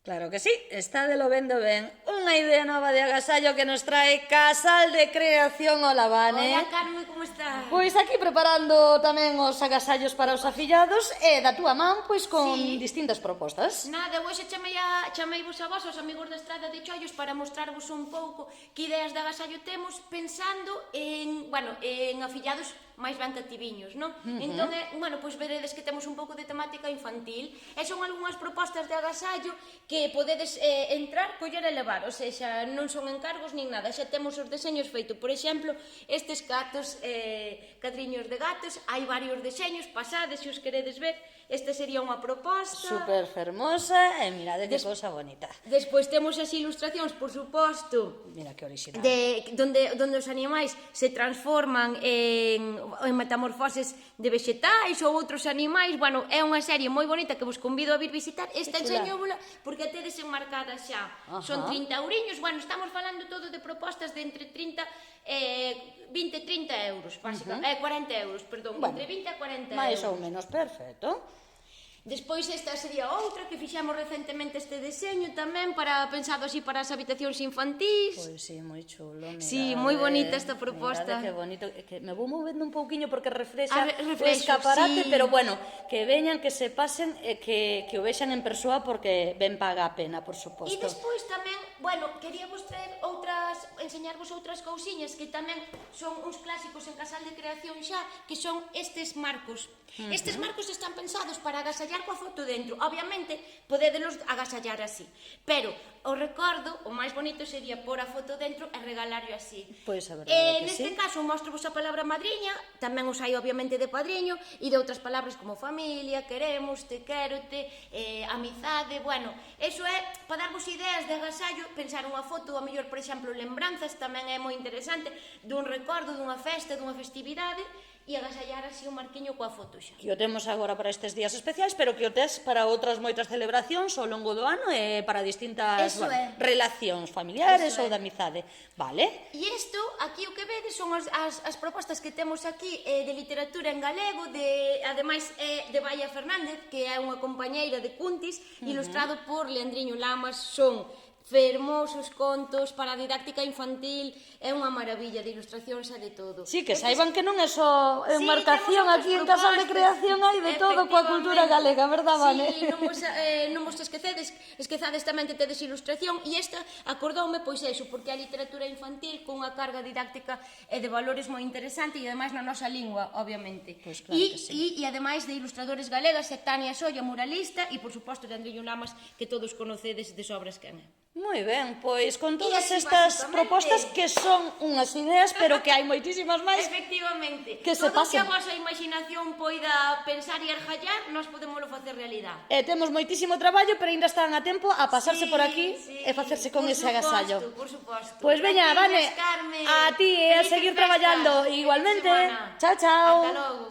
Claro que sí, está de lo vendo ben. Unha idea nova de agasallo que nos trae Casal de Creación Olavane. Hola, Carmen, como estás? Pois aquí preparando tamén os agasallos para os afillados e da túa man, pois con Sí. distintas propostas. Nada, hoxe chameivos a vos, aos amigos da Estrada de Chollos, para mostrarvos un pouco que ideas de agasallo temos pensando en afillados máis ben cativiños, non? Entón, pois veredes que temos un pouco de temática infantil e son algunhas propostas de agasallo que podedes entrar, coller e levar, ou seja, non son encargos nin nada, xa temos os deseños feitos. Por exemplo, estes gatos, cadriños de gatos, hai varios deseños, pasades se os queredes ver, esta sería unha proposta. Super fermosa e mirade que cousa bonita. Despois temos as ilustracións, por suposto, Mira que original. donde os animais se transforman en metamorfoses de vexetais ou outros animais. Bueno, é unha serie moi bonita que vos convido a vir visitar. Esta enseñóvola porque a tedes enmarcada xa. Son 30 euriños. Bueno, estamos falando todo de propostas de entre 30 20 e 30 euros, básicamente, 40 euros, perdón, Bueno, entre 20 e 40 euros. máis ou menos, perfecto. Despois esta sería outra que fixemos recentemente este deseño tamén para pensado así para as habitacións infantís. Pois sí, moi chulo, mirade. Sí, moi bonita esta proposta. Mirade que bonito, que me vou movendo un pouquiño porque reflexa o Reflexo, escaparate, sí. pero bueno, que veñan, que se pasen e que o vexan en persoa porque ben paga a pena, por E suposto. despois tamén, queríamos traer enseñarvos outras cousiñas que tamén son uns clásicos en Casal de Creación xa, que son estes marcos. Estes marcos están pensados para agasallar coa foto dentro. Obviamente, podedelos agasallar así. Pero, o recordo, o máis bonito sería pôr a foto dentro e regalarlo así. Pois a verdade que Neste sí. caso, mostrovos a palabra madriña, tamén os hai, obviamente, de padriño, e de outras palabras como familia, queremos, te quérote, amizade, bueno, eso é para darvos ideas de agasallo, pensar unha foto, a mellor, por exemplo, lembranzas, tamén é moi interesante, dun recordo, dunha festa, dunha festividade, e agasallar así un marquiño coa foto xa. Que o temos agora para estes días especiais, pero que o tes para outras moitas celebracións ao longo do ano e para distintas Eso é. relacións familiares Eso ou é. de amizade. Vale? E isto, aquí o que vedes son as propostas que temos aquí de literatura en galego, ademais de Baia Fernández, que é unha compañeira de Cuntis, ilustrado por Leandriño Lamas. Son fermosos contos para a didáctica infantil, é unha maravilla de ilustracións e de todo. Sí, que saiban que non é só enmarcación, temos aquí en outras Casal de Creación hai de todo coa cultura galega, verdad, Vane? Sí, non vos esquezades tamén que tedes ilustración, e esta acordoume, pois eso, porque a literatura infantil con unha carga didáctica e de valores moi interesante e ademais na nosa lingua, obviamente. Pois claro que sí. E ademais de ilustradores galegas, Tania Solla, muralista, e por suposto de Andrillo Lamas, que todos conocedes de sobras quen é. Moi ben, pois con todas así, estas basicamente. propostas que son unhas ideas, pero que hai moitísimas máis. Efectivamente, que se todo pasen. que a vosa imaginación poida pensar e arjallar, nós podémoslo facer realidade. Temos moitísimo traballo, pero ainda están a tempo a pasarse Sí, por aquí sí, e facerse con por ese suposto, agasallo. Por suposto. Pois veña, Gracias, Vane, Carmen. a ti e a Felices seguir festas. traballando. Feliz Igualmente. semana. Chao, chao. Ata logo.